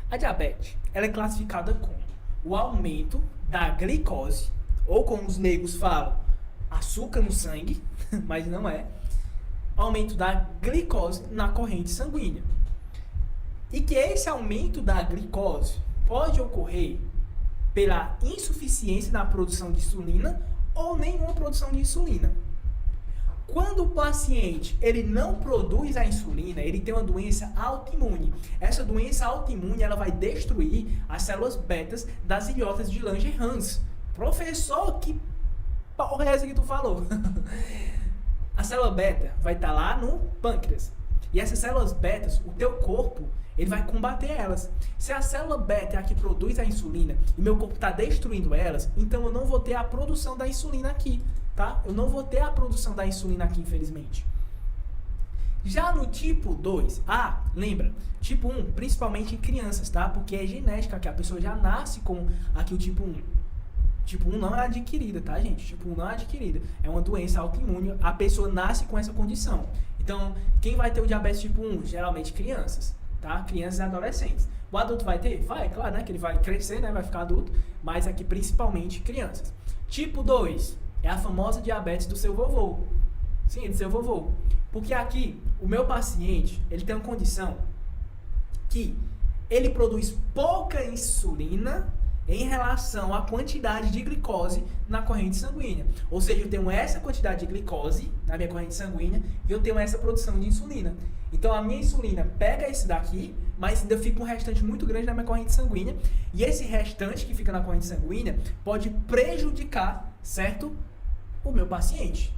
A diabetes, ela é classificada como o aumento da glicose, ou como os leigos falam, açúcar no sangue, mas não é, aumento da glicose na corrente sanguínea. E que esse aumento da glicose pode ocorrer pela insuficiência na produção de insulina ou nenhuma produção de insulina. Quando o paciente ele não produz a insulina, ele tem uma doença autoimune. Essa doença autoimune ela vai destruir as células betas das ilhotas de Langerhans. Professor, que porra é essa que tu falou? A célula beta vai estar lá no pâncreas. E essas células betas, o teu corpo, ele vai combater elas. Se a célula beta é a que produz a insulina e meu corpo está destruindo elas, então eu não vou ter a produção da insulina aqui, tá? Eu não vou ter a produção da insulina aqui, infelizmente. Já no tipo 2, lembra, tipo 1, principalmente em crianças, tá? Porque é genética, que a pessoa já nasce com aqui o tipo 1. Tipo 1 não é adquirida, tá, gente? Tipo 1 não é adquirida. É uma doença autoimune, a pessoa nasce com essa condição. Então, quem vai ter o diabetes tipo 1? Geralmente crianças, tá? Crianças e adolescentes. O adulto vai ter? Vai, claro, né? Que ele vai crescer, né? Vai ficar adulto. Mas aqui, principalmente, crianças. Tipo 2 é a famosa diabetes do seu vovô. Sim, do seu vovô. Porque aqui, o meu paciente, ele tem uma condição que ele produz pouca insulina em relação à quantidade de glicose na corrente sanguínea. Ou seja, eu tenho essa quantidade de glicose na minha corrente sanguínea e eu tenho essa produção de insulina. Então, a minha insulina pega esse daqui, mas ainda fica um restante muito grande na minha corrente sanguínea. E esse restante que fica na corrente sanguínea pode prejudicar, certo? O meu paciente.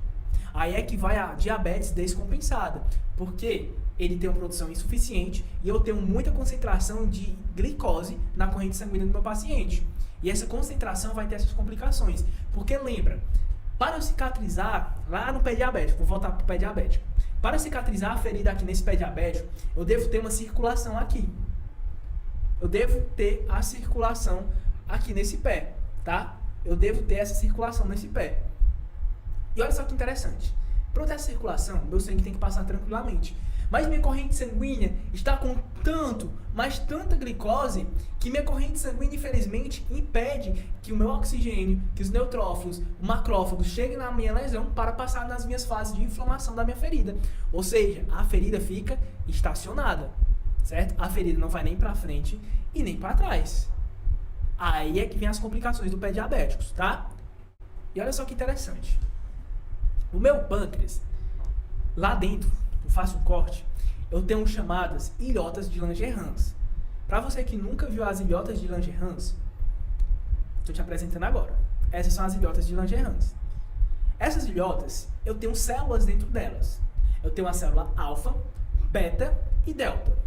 Aí é que vai a diabetes descompensada. Porque ele tem uma produção insuficiente e eu tenho muita concentração de glicose na corrente sanguínea do meu paciente. E essa concentração vai ter essas complicações. Porque lembra, para eu cicatrizar lá no pé diabético, vou voltar para o pé diabético. Para eu cicatrizar a ferida aqui nesse pé diabético, eu devo ter uma circulação aqui. Eu devo ter a circulação aqui nesse pé, tá? Eu devo ter essa circulação nesse pé. E olha só que interessante. Para eu ter essa circulação, meu sangue tem que passar tranquilamente. Mas minha corrente sanguínea está com tanta glicose, que minha corrente sanguínea, infelizmente, impede que o meu oxigênio, que os neutrófilos, o macrófago cheguem na minha lesão para passar nas minhas fases de inflamação da minha ferida. Ou seja, a ferida fica estacionada, certo? A ferida não vai nem para frente e nem para trás. Aí é que vem as complicações do pé diabéticos, tá? E olha só que interessante. O meu pâncreas, lá dentro, eu faço um corte, eu tenho chamadas ilhotas de Langerhans. Para você que nunca viu as ilhotas de Langerhans, estou te apresentando agora. Essas são as ilhotas de Langerhans. Essas ilhotas, eu tenho células dentro delas. Eu tenho a célula alfa, beta e delta.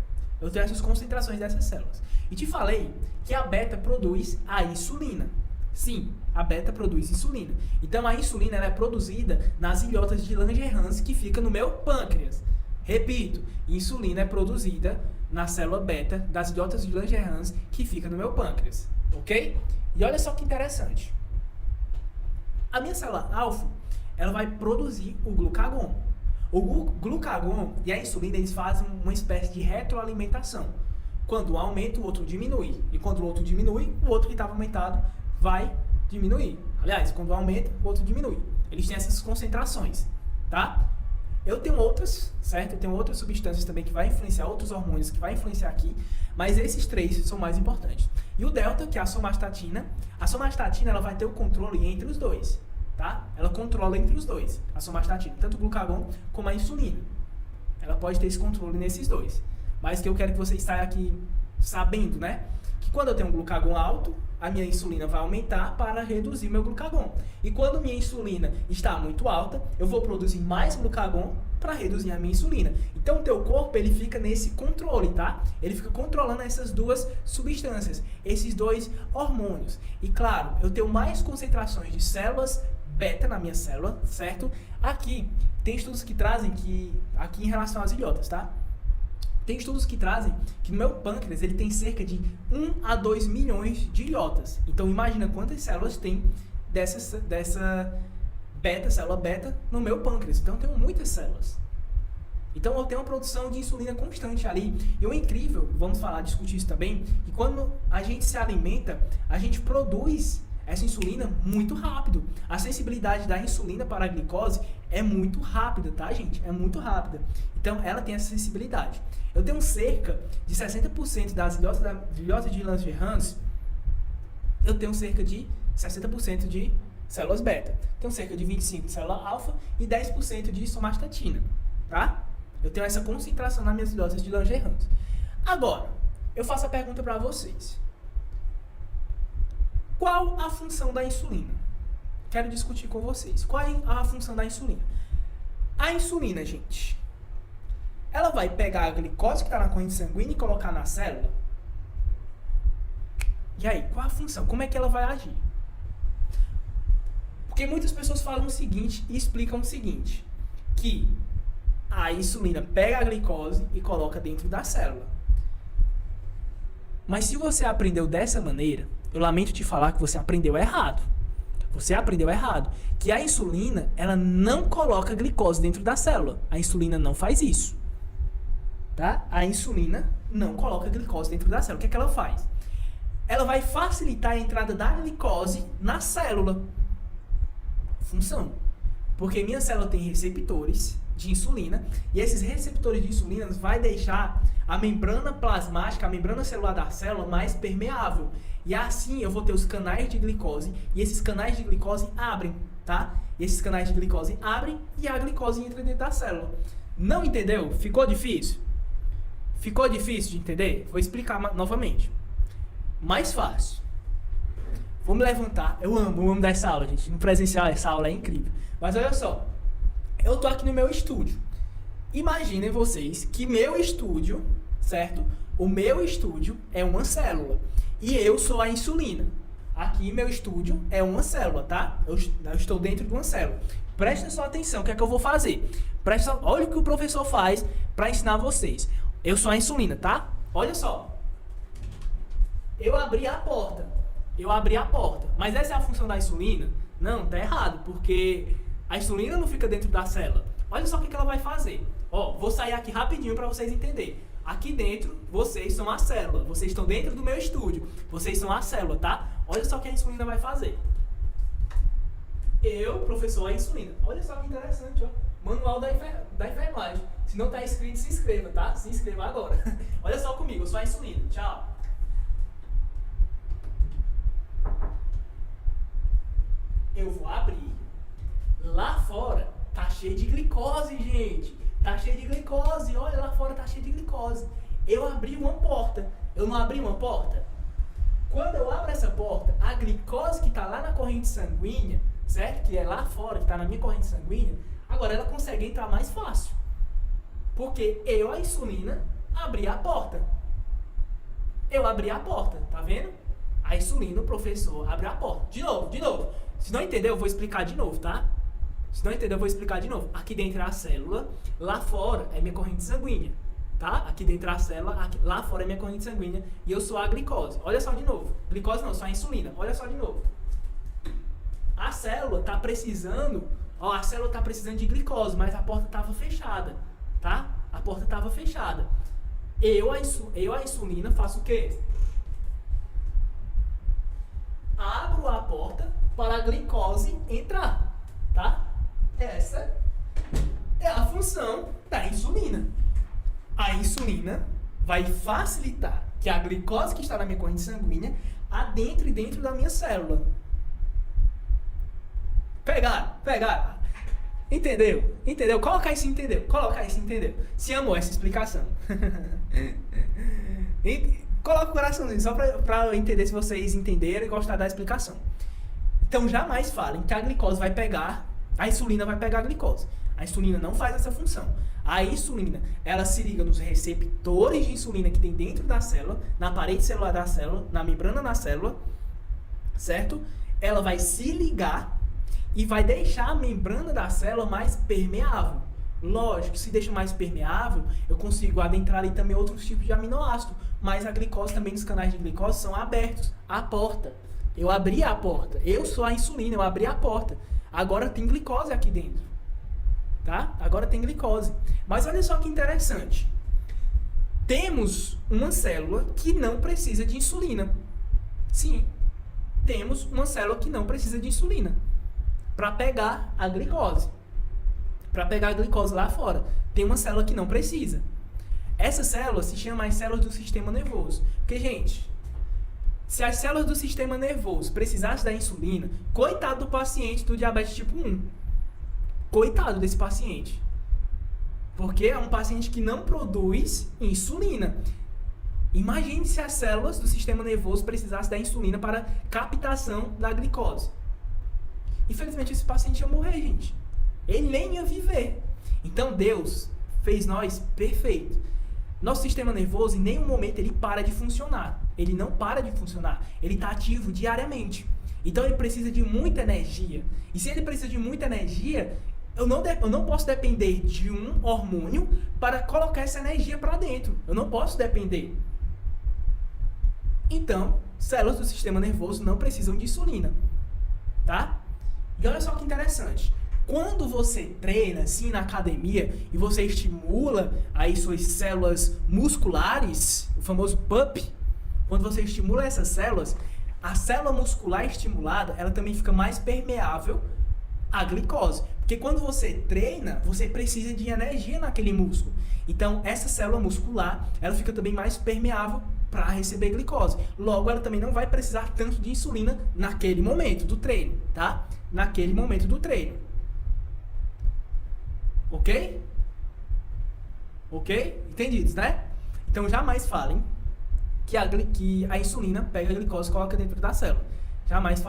Eu tenho essas concentrações dessas células. E te falei que a beta produz a insulina. Sim, a beta produz insulina. Então a insulina ela é produzida nas ilhotas de Langerhans que fica no meu pâncreas. Repito, insulina é produzida na célula beta das ilhotas de Langerhans que fica no meu pâncreas, ok? E olha só que interessante. A minha célula alfa, ela vai produzir o glucagon. O glucagon e a insulina eles fazem uma espécie de retroalimentação. Quando um aumenta, o outro diminui. E quando o outro diminui, o outro que estava aumentado vai diminuir. Aliás, quando um aumenta, o outro diminui. Eles têm essas concentrações, tá? Eu tenho outras, certo? Eu tenho outras substâncias também que vai influenciar, outros hormônios que vai influenciar aqui, mas esses três são mais importantes. E o delta, que é a somatostatina ela vai ter o controle entre os dois, tá? Ela controla entre os dois, a somatostatina, tanto o glucagon como a insulina. Ela pode ter esse controle nesses dois. Mas que eu quero que você saia aqui sabendo, né? Que quando eu tenho um glucagon alto, a minha insulina vai aumentar para reduzir meu glucagon. E quando minha insulina está muito alta, eu vou produzir mais glucagon para reduzir a minha insulina. Então o teu corpo ele fica nesse controle, tá? Ele fica controlando essas duas substâncias, esses dois hormônios. E claro, eu tenho mais concentrações de células beta na minha célula, certo? Aqui tem estudos que trazem que aqui em relação às ilhotas, tá? Tem estudos que trazem que no meu pâncreas ele tem cerca de 1 a 2 milhões de ilhotas. Então imagina quantas células tem dessa célula beta no meu pâncreas. Então eu tenho muitas células. Então eu tenho uma produção de insulina constante ali. E o incrível, vamos discutir isso também, que quando a gente se alimenta, a gente produz essa insulina muito rápido. A sensibilidade da insulina para a glicose é muito rápida, tá, gente? É muito rápida. Então ela tem essa sensibilidade. Eu tenho cerca de 60% das ilhoses de Langerhans, eu tenho cerca de 60% de células beta. Tenho cerca de 25% de célula alfa e 10% de somatostatina, tá? Eu tenho essa concentração nas minhas ilhoses de Langerhans. Agora, eu faço a pergunta para vocês. Qual a função da insulina? Quero discutir com vocês. Qual é a função da insulina? A insulina, gente, ela vai pegar a glicose que está na corrente sanguínea e colocar na célula? E aí, qual a função? Como é que ela vai agir? Porque muitas pessoas falam o seguinte e explicam o seguinte, que a insulina pega a glicose e coloca dentro da célula. Mas se você aprendeu dessa maneira, eu lamento te falar que você aprendeu errado. Você aprendeu errado. Que a insulina, ela não coloca glicose dentro da célula. A insulina não faz isso. Tá? A insulina não coloca glicose dentro da célula. O que é que ela faz? Ela vai facilitar a entrada da glicose na célula. Função. Porque minha célula tem receptores de insulina, e esses receptores de insulina vai deixar a membrana plasmática, a membrana celular da célula mais permeável. E assim eu vou ter os canais de glicose, e esses canais de glicose abrem, tá? E esses canais de glicose abrem e a glicose entra dentro da célula. Não entendeu? Ficou difícil? Ficou difícil de entender? Vou explicar novamente. Mais fácil. Vou me levantar. Eu amo dar essa aula, gente. No presencial, essa aula é incrível. Mas olha só. Eu tô aqui no meu estúdio. Imaginem vocês que meu estúdio, certo? O meu estúdio é uma célula. E eu sou a insulina. Aqui meu estúdio é uma célula, tá? Eu estou dentro de uma célula. Presta só atenção, o que é que eu vou fazer? Olha o que o professor faz para ensinar vocês. Eu sou a insulina, tá? Olha só. Eu abri a porta. Mas essa é a função da insulina? Não, tá errado, porque a insulina não fica dentro da célula. Olha só o que ela vai fazer. Ó, vou sair aqui rapidinho para vocês entenderem. Aqui dentro, vocês são a célula. Vocês estão dentro do meu estúdio. Vocês são a célula, tá? Olha só o que a insulina vai fazer. Eu, professor, a insulina. Olha só que interessante, ó. Manual da enfermagem. Se não tá inscrito, se inscreva, tá? Se inscreva agora. Olha só comigo, eu sou a insulina. Tchau. Eu vou abrir. Lá fora tá cheio de glicose, gente. Tá cheio de glicose. Olha, lá fora tá cheio de glicose. Eu abri uma porta. Eu não abri uma porta? Quando eu abro essa porta, a glicose que tá lá na corrente sanguínea, certo? Que é lá fora, que tá na minha corrente sanguínea, agora ela consegue entrar mais fácil. Porque eu, a insulina, abri a porta. Eu abri a porta, tá vendo? A insulina, o professor, abre a porta. De novo. Se não entendeu, eu vou explicar de novo, tá? Se não entendeu, eu vou explicar de novo. Aqui dentro é a célula, lá fora é minha corrente sanguínea, tá? Aqui dentro é a célula, lá fora é minha corrente sanguínea e eu sou a glicose. Olha só de novo. Glicose não, sou a insulina. Olha só de novo. A célula tá precisando, a célula tá precisando de glicose, mas a porta tava fechada, tá? A porta tava fechada. Eu, a insulina, faço o quê? Abro a porta para a glicose entrar, tá? Essa é a função da insulina. A insulina vai facilitar que a glicose que está na minha corrente sanguínea adentre dentro da minha célula. Pegaram? Entendeu? Coloca aí se entendeu. Se amou essa explicação. Coloca o coraçãozinho só pra eu entender se vocês entenderam e gostaram da explicação. Então jamais falem que a glicose vai pegar, a insulina vai pegar a glicose. A insulina não faz essa função. A insulina, ela se liga nos receptores de insulina que tem dentro da célula, na parede celular da célula, na membrana da célula, certo? Ela vai se ligar e vai deixar a membrana da célula mais permeável. Lógico, se deixa mais permeável, eu consigo adentrar ali também outros tipos de aminoácidos, mas a glicose também, os canais de glicose são abertos. A porta. Eu abri a porta. Eu sou a insulina, eu abri a porta. Agora tem glicose aqui dentro. tá? Agora tem glicose. Mas olha só que interessante. Temos uma célula que não precisa de insulina. Sim, temos uma célula que não precisa de insulina para pegar a glicose. Para pegar a glicose lá fora. Tem uma célula que não precisa. Essa célula se chama as células do sistema nervoso. Porque, gente, se as células do sistema nervoso precisassem da insulina, coitado do paciente do diabetes tipo 1. Coitado desse paciente. Porque é um paciente que não produz insulina. Imagine se as células do sistema nervoso precisassem da insulina para captação da glicose. Infelizmente, esse paciente ia morrer, gente. Ele nem ia viver. Então, Deus fez nós perfeito. Nosso sistema nervoso, em nenhum momento, ele para de funcionar. Ele não para de funcionar. Ele está ativo diariamente. Então, ele precisa de muita energia. E se ele precisa de muita energia, eu não posso depender de um hormônio para colocar essa energia para dentro. Eu não posso depender. Então, células do sistema nervoso não precisam de insulina. Tá? E olha só que interessante. Quando você treina assim na academia e você estimula aí suas células musculares, o famoso PUP, quando você estimula essas células, a célula muscular estimulada, ela também fica mais permeável à glicose. Porque quando você treina, você precisa de energia naquele músculo. Então, essa célula muscular, ela fica também mais permeável para receber glicose. Logo, ela também não vai precisar tanto de insulina naquele momento do treino, tá? Naquele momento do treino. Ok? Ok? Entendidos, né? Então, jamais falem que a insulina pega a glicose e coloca dentro da célula. Jamais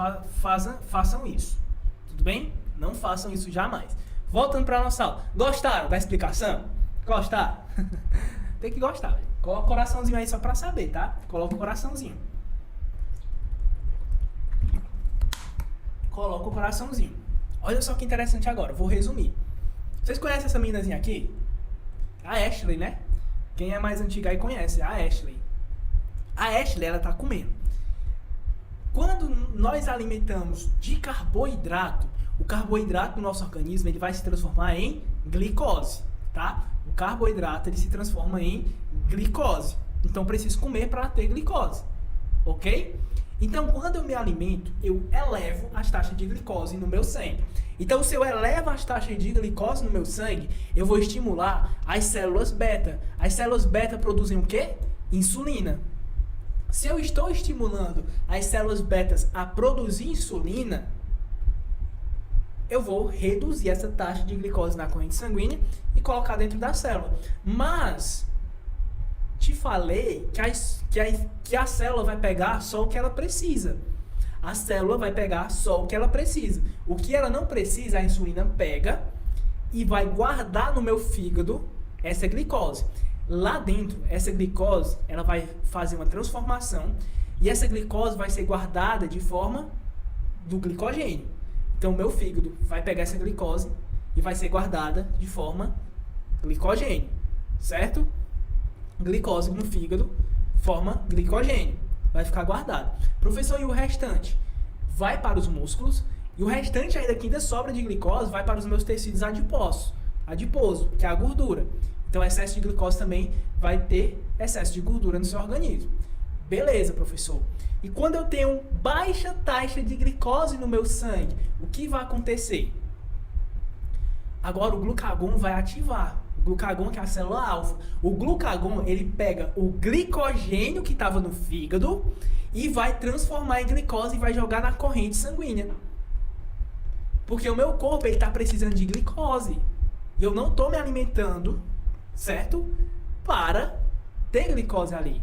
façam isso. Tudo bem? Não façam isso jamais. Voltando para a nossa aula. Gostaram da explicação? Gostaram? Tem que gostar, velho. Coloca o coraçãozinho aí só para saber, tá? Coloca o coraçãozinho. Coloca o coraçãozinho. Olha só que interessante agora. Vou resumir. Vocês conhecem essa meninazinha aqui? A Ashley, né? Quem é mais antigo aí conhece. A Ashley. A Ashley, ela tá comendo. Quando nós alimentamos de carboidrato, o carboidrato do nosso organismo, ele vai se transformar em glicose, tá? O carboidrato, ele se transforma em glicose. Então, preciso comer para ter glicose, ok? Então, quando eu me alimento, eu elevo as taxas de glicose no meu sangue. Então, se eu elevo as taxas de glicose no meu sangue, eu vou estimular as células beta. As células beta produzem o quê? Insulina. Se eu estou estimulando as células betas a produzir insulina, eu vou reduzir essa taxa de glicose na corrente sanguínea e colocar dentro da célula. Mas te falei que a célula vai pegar só o que ela precisa. A célula vai pegar só o que ela precisa. O que ela não precisa, a insulina pega e vai guardar no meu fígado essa glicose. Lá dentro, essa glicose, ela vai fazer uma transformação e essa glicose vai ser guardada de forma do glicogênio. Então, o meu fígado vai pegar essa glicose e vai ser guardada de forma glicogênio, certo? Glicose no fígado forma glicogênio, vai ficar guardado. Professor, e o restante? Vai para os músculos e o restante ainda que ainda sobra de glicose vai para os meus tecidos adiposo, que é a gordura. Então, excesso de glicose também vai ter excesso de gordura no seu organismo. Beleza, professor. E quando eu tenho baixa taxa de glicose no meu sangue, o que vai acontecer? Agora o glucagon vai ativar. O glucagon, que é a célula alfa. O glucagon, ele pega o glicogênio que estava no fígado e vai transformar em glicose e vai jogar na corrente sanguínea. Porque o meu corpo está precisando de glicose. E eu não estou me alimentando, certo? Para ter glicose ali.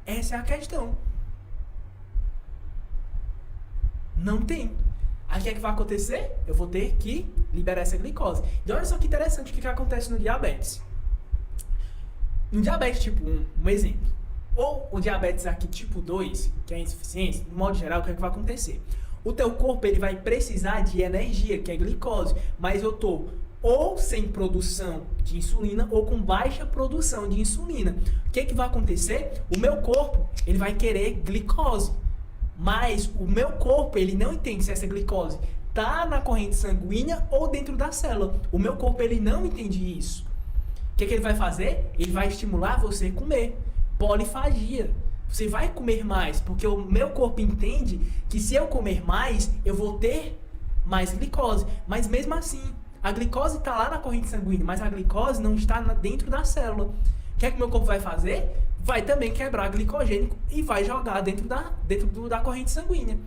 Essa é a questão. Não tem. Aí o que é que vai acontecer? Eu vou ter que liberar essa glicose. E olha só que interessante o que acontece no diabetes. No diabetes tipo 1, um exemplo. Ou o diabetes aqui tipo 2, que é a insuficiência, no modo geral, o que é que vai acontecer? O teu corpo ele vai precisar de energia, que é glicose, mas eu tô ou sem produção de insulina ou com baixa produção de insulina. O que é que vai acontecer? O meu corpo ele vai querer glicose. Mas o meu corpo, ele não entende se essa glicose tá na corrente sanguínea ou dentro da célula. O meu corpo, ele não entende isso. O que ele vai fazer? Ele vai estimular você a comer. Polifagia. Você vai comer mais, porque o meu corpo entende que se eu comer mais, eu vou ter mais glicose. Mas mesmo assim, a glicose está lá na corrente sanguínea, mas a glicose não está dentro da célula. O que é que o meu corpo vai fazer? Vai também quebrar glicogênico e vai jogar dentro da corrente sanguínea.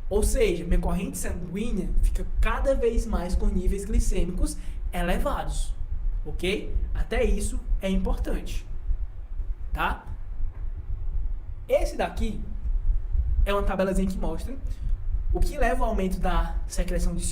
Ou seja, minha corrente sanguínea fica cada vez mais com níveis glicêmicos elevados. Ok? Até isso é importante. Tá? Esse daqui é uma tabelazinha que mostra o que leva ao aumento da secreção de